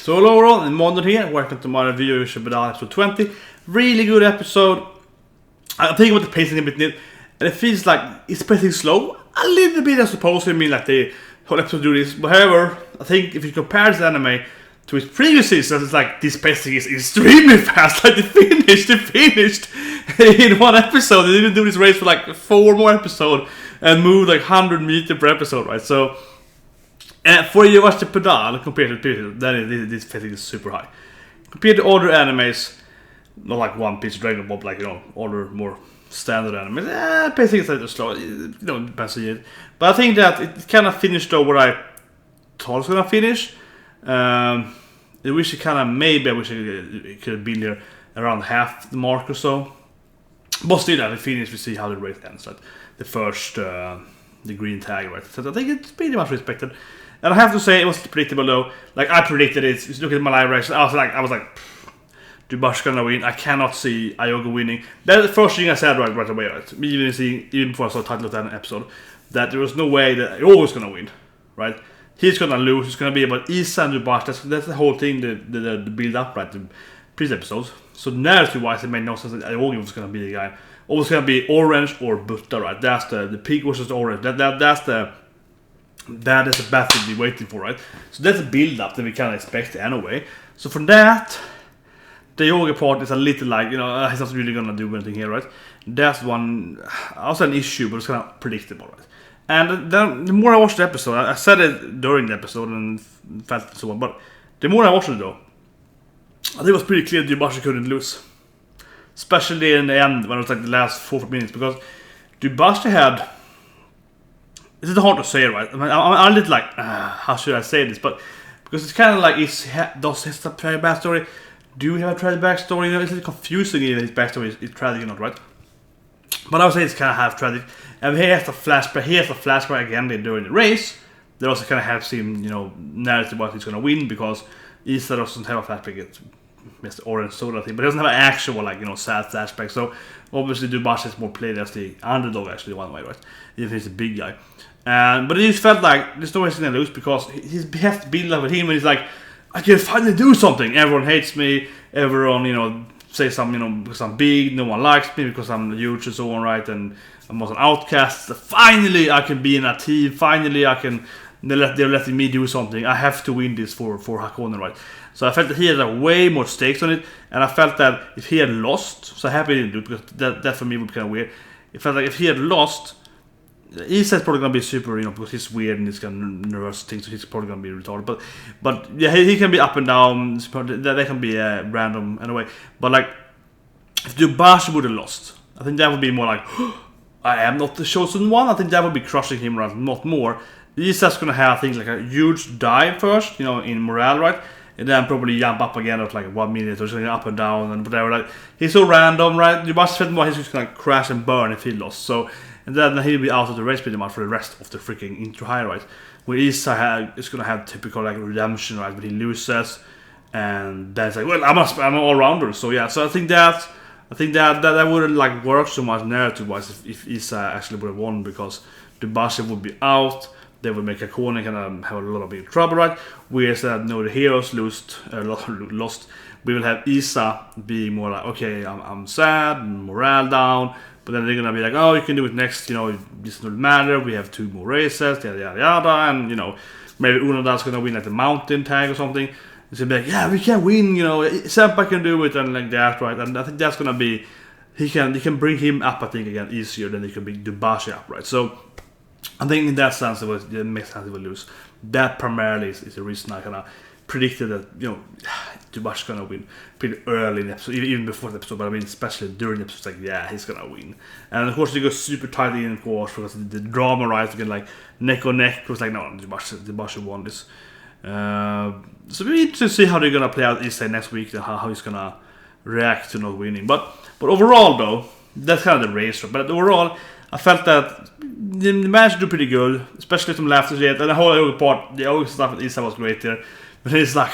So overall, Myrmonden here, welcome to my review of Yowamushi episode 20. Really good episode. I think about the pacing a bit, and it feels like it's pacing slow. A little bit, I suppose. I mean, like the whole episode do this. But however, I think if you compare this anime to its previous seasons, it's like this pacing is extremely fast. Like they finished in one episode. They didn't do this race for like 4 more episodes and moved like 100 meters per episode, right? So. For Yowamushi pedal compared to the previous, this pacing is super high. Compared to other animes, not like One Piece, Dragon Ball, like other more standard animes, pacing is a little slow. Depends on it. But I think that it kind of finished though where I thought it was gonna finish. I wish it could have been there around half the mark or so. But still, at the finish, we see how the race ends. Right? The first, the green tag, right? So I think it's pretty much respected. And I have to say, it was predictable though. Like I predicted it. If you look at my live reaction, I was like, Yowamushi gonna win. I cannot see Ayoga winning. That's the first thing I said right away. Right? Even before I saw the title of that episode, that there was no way that Ayoga was gonna win. Right? He's gonna lose. It's gonna be about Isa and Yowamushi. That's the whole thing. The build up, right? The previous episodes. So narrative wise, it made no sense that Ayoga was gonna be the guy. It was gonna be orange or Butter, right? That's the pig versus the orange. That is a battle to be waiting for, right? So that's a build-up that we can expect anyway. So from that, the yoga part is a little like, he's not really gonna do anything here, right? That's one, also an issue, but it's kind of predictable, right? And then the more I watched the episode, I said it during the episode and felt so on, but the more I watched it though, I think it was pretty clear that Yowamushi couldn't lose. Especially in the end, when it was like the last 4 minutes, because Yowamushi had... It's hard to say, right? I'm a little like, how should I say this? But because it's kind of like, does he have a tragic backstory? Do we have a tragic backstory? It's a little confusing if his backstory is tragic or not, right? But I would say it's kind of half tragic. And he has a flashback again during the race. They also kind of have seen, narrative what he's going to win because Isa doesn't have a flashback. It's Mr. Orange Soda thing, but he doesn't have an actual, sad flashback. So obviously, Yowamushi is more played as the underdog, actually, one way, right? Even if he's a big guy. But it just felt like there's no way he's gonna lose because he has to build up with him and he's like, I can finally do something. Everyone hates me. Everyone, say something, because I'm big. No one likes me because I'm huge and so on, right? And I'm also an outcast. Finally, I can be in a team. Finally, they're letting me do something. I have to win this for Hakone, right? So I felt that he had way more stakes on it, and I felt that if he had lost, so happy he didn't do it because that for me would be kind of weird. It felt like if he had lost, Isa's probably gonna be super, because he's weird and he's got nervous things, so he's probably gonna be retarded. But yeah, he can be up and down. They can be random anyway. But like, if Yowamushi would have lost, I think that would be more like, I am not the chosen one. I think that would be crushing him around, not more. Isa's gonna have things like a huge dive first, in morale, right? And then probably jump up again at like 1 minute or something, up and down and whatever. Like, he's so random, right? Yowamushi felt more he's just gonna crash and burn if he lost. So. And then he'll be out of the race pretty much for the rest of the freaking intro high, right? Where Isa is gonna have typical redemption, right? But he loses, and then it's like, well, I'm an all-rounder, so yeah. So I think that wouldn't work so much narrative-wise if Isa actually would have won, because Yowamushi would be out. They would make Hakone kind of have a lot of big trouble, right? Whereas the heroes lost. We will have Isa be more like, okay, I'm sad, morale down. But then they're gonna be like, oh, you can do it next, this doesn't matter, we have 2 more races, yada yada yada, and maybe Unoda's gonna win the mountain tag or something. It's gonna be like, yeah, we can win, Senpai can do it, and like that, right? And I think that's gonna be, he can bring him up, I think, again, easier than he can bring Yowamushi up, right? So I think in that sense, it makes sense he will lose. That primarily is the reason I kind of predicted that, Yowamushi's gonna win pretty early in the episode, even before the episode, but I mean, especially during the episode, like, yeah, he's gonna win. And of course, they go super tight in, of course, because the drama, right, again, like, neck on neck, it was like, no, Yowamushi won this. So we need to see how they're gonna play out Issei next week, and how he's gonna react to not winning. But overall, though, that's kind of the race, but overall, I felt that the match did pretty good, especially some laughter yet, and the whole part, the other stuff with Issei was great there. But it's like,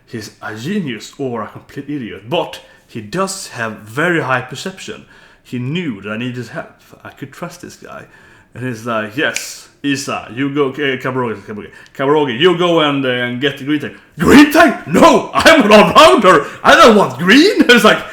he's a genius or a complete idiot. But he does have very high perception. He knew that I needed his help. I could trust this guy. And he's like, yes, Isa, you go, Kabarogi, you go and get the green tank. Green tank? No, I'm an all-rounder. I don't want green. It's like,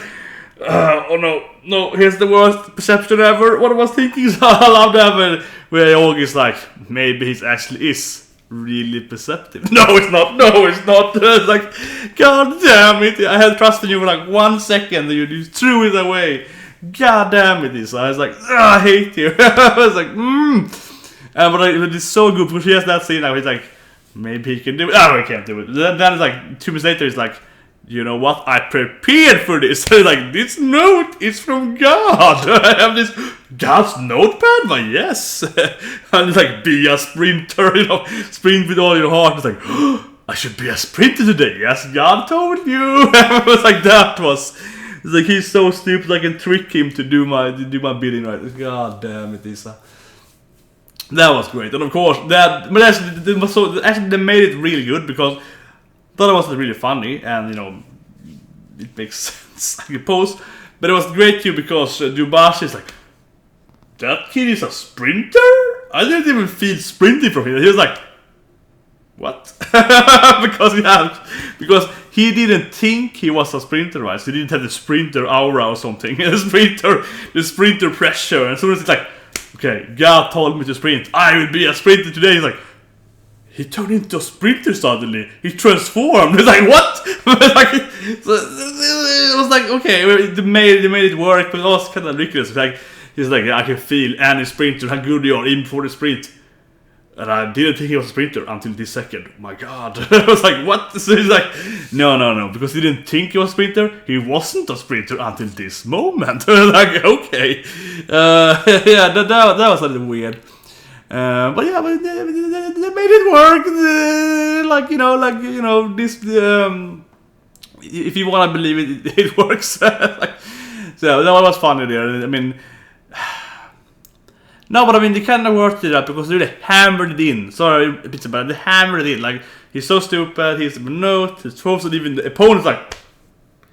oh no, here's the worst perception ever. What I was thinking, so I love that where Yogi's like, maybe he actually is really perceptive. No, it's not. It's like, god damn it, I had trust in you for like 1 second and you threw it away. God damn it, Isa. I was like, I hate you. I was like, but it's so good because he has that scene now. He's like, maybe he can do it. Oh, he can't do it. Then it's like 2 minutes later, he's like, you know what? I prepared for this. Like, this note is from God. I have this God's notepad. But yes, and it's like, be a sprinter. Sprint with all your heart. It's like, I should be a sprinter today. Yes, God told you. It was like that was. It's like he's so stupid. I can trick him to do my bidding right. God damn it, Isa. That was great, and of course actually they made it really good because thought it wasn't really funny, and it makes sense, I suppose. But it was great too because Yowamushi is like, that kid is a sprinter? I didn't even feel sprinting from him. He was like, what? because he didn't think he was a sprinter, right? So he didn't have the sprinter aura or something. the sprinter pressure. And so it's like, okay, God told me to sprint. I will be a sprinter today. He's like, he turned into a sprinter suddenly. He transformed. It's like, what? It was like, okay, they made it work, but it was kind of ridiculous. Like, he's like, I can feel any sprinter, how good you are, even before the sprint. And I didn't think he was a sprinter until this second. My God. I was like, what? So he's like, no. Because he didn't think he was a sprinter. He wasn't a sprinter until this moment. Like, okay. Yeah, that was a little weird. But yeah, but they made it work. This. If you want to believe it, it works. So that was funny there. I mean, no, but I mean, they kind of worked it out because they really hammered it in. Sorry, pizza, but they hammered it in. Like, he's so stupid. He's no. He's supposed to even the opponent's like,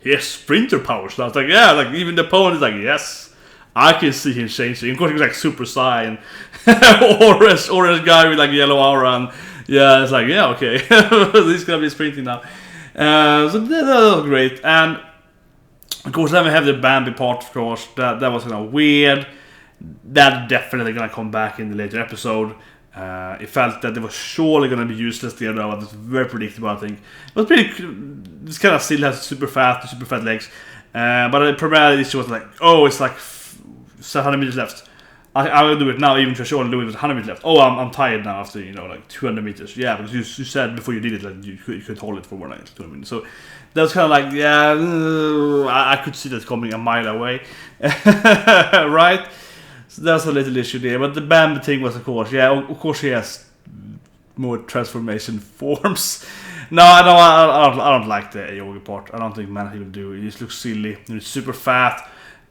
he has sprinter powers. So I was like, yeah, like even the opponent is like, yes, I can see him changing. Of course, he was like Super Saiyan, orange guy with like yellow aura, and yeah, it's like, yeah, okay, he's gonna be sprinting now. So that was great, and of course then we have the Bambi part. Of course, that was kind of weird. That definitely gonna come back in the later episode. It felt that it was surely gonna be useless there, though. It was very predictable, I think. It was pretty. This kind of still has super fat legs, but primarily this was like, oh, it's like 100 meters left. I will do it now, even to show I'll do it with 100 meters left. Oh, I'm tired now after like 200 meters. Yeah, because you said before you did it like you could hold it for more like 200 minutes. So that was kind of like, yeah, I could see that coming a mile away, right? So that's a little issue there. But the Bambi thing was, of course, yeah, of course he has more transformation forms. No, I don't like the yoga part. I don't think he will do it. He just looks silly. He's super fat,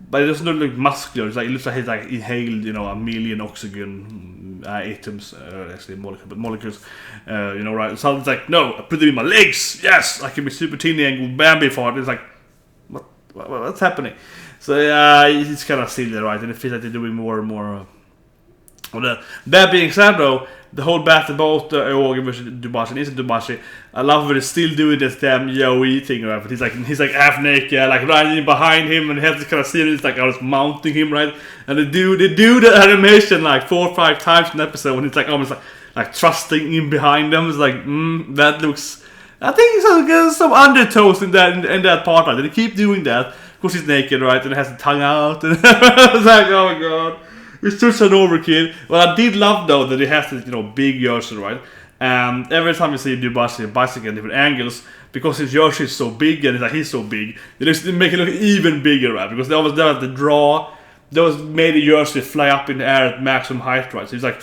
but it doesn't look muscular. It looks like he's like inhaled, a million oxygen atoms, actually molecules, right? So it's like, no, I put them in my legs. Yes, I can be super teeny and Bambi fart. It's like, what's happening? So yeah, it's kind of silly, right? And it feels like they're doing more and more. That being said, though, the whole battle about Yogi versus Yowamushi and isn't Yowamushi, I love that he's still doing this damn Yowie thing, right? But he's like half naked, like running behind him, and he has this kind of scene. It's like I was mounting him, right? And they do the animation like 4 or 5 times in an episode when it's like almost like thrusting in behind them. It's like that looks. I think there's some undertones in that part, right? They keep doing that. Of course, he's naked, right? And it has the tongue out. And it's like, oh my God. It's such an overkill. Well, I did love, though, that he has this, big jersey, right? And every time you see Yowamushi bicycle at different angles, because his jersey is so big and he's so big, they make it look even bigger, right? Because there was the draw, that was made the jersey fly up in the air at maximum height, right? So he's like,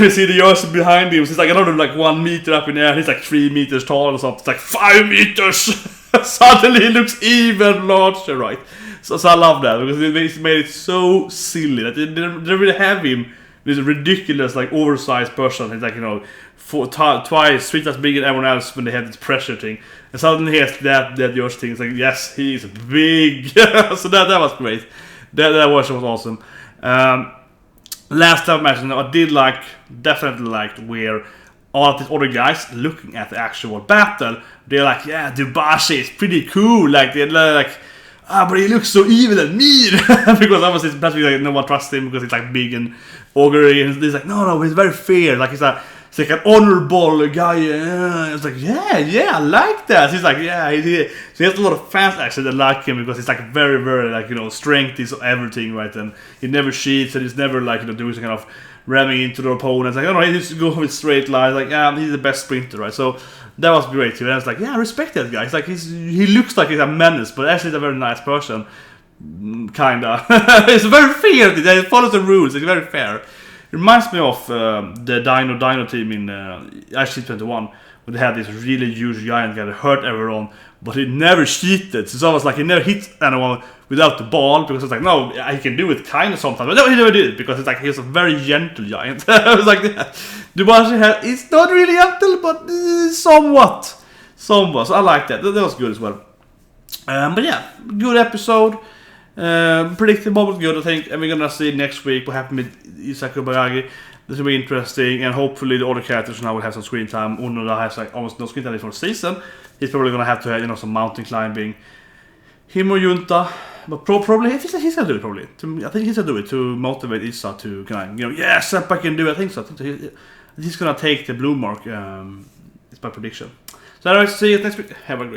you see the jersey behind him, so it's like another 1 meter up in the air, he's like 3 meters tall or something, it's like 5 meters! Suddenly it looks even larger, right? So I love that because they made it so silly that they didn't really have him, this ridiculous oversized person. He's like twice 3 times bigger than everyone else when they had this pressure thing, and suddenly he has that Yoshi thing. It's like, yes, he's big. So that was great. That version was awesome. last time I mentioned, I did definitely liked where all of these other guys looking at the actual battle, they're like, yeah, Dubashi is pretty cool. Like they're like, but he looks so evil and mean because obviously basically like, no one trusts him because he's like big and ogre, and he's like, no, he's very fair. Like he's like an honorable guy. It's like, yeah, I like that. He's like, yeah, so he has a lot of fans actually that like him because he's like very, very like strength is everything, right? And he never cheats and he's never like doing some kind of ramming into the opponents. Like, he just go with straight lines. Like, yeah, he's the best sprinter, right? So that was great too. And I was like, yeah, I respect that guy. It's like he looks like he's a menace, but actually he's a very nice person. Kinda. It's very fair. He follows the rules. It's very fair. It reminds me of the Dino team in IC21, where they had this really huge giant guy that hurt everyone, but he never cheated. So it's almost like he never hit anyone without the ball, because it's like, no, he can do it kind of sometimes, but no, he never did it, because it's like he's a very gentle giant. I was like, Dubashi it's not really gentle, but somewhat. So I like that. That was good as well. But yeah, good episode. Predictable but good, I think. And we're gonna see next week what happened with Isaku Bagagi. This will be interesting, and hopefully the other characters now will have some screen time. Unoda has like almost no screen time for the season. He's probably gonna have to have some mountain climbing. Him or Junta, but probably he's gonna do it probably. I think he's gonna do it to motivate Isa to kind of yes, I can do it. I think so. He's gonna take the blue mark. It's my prediction. So anyways, see you next week. Have a great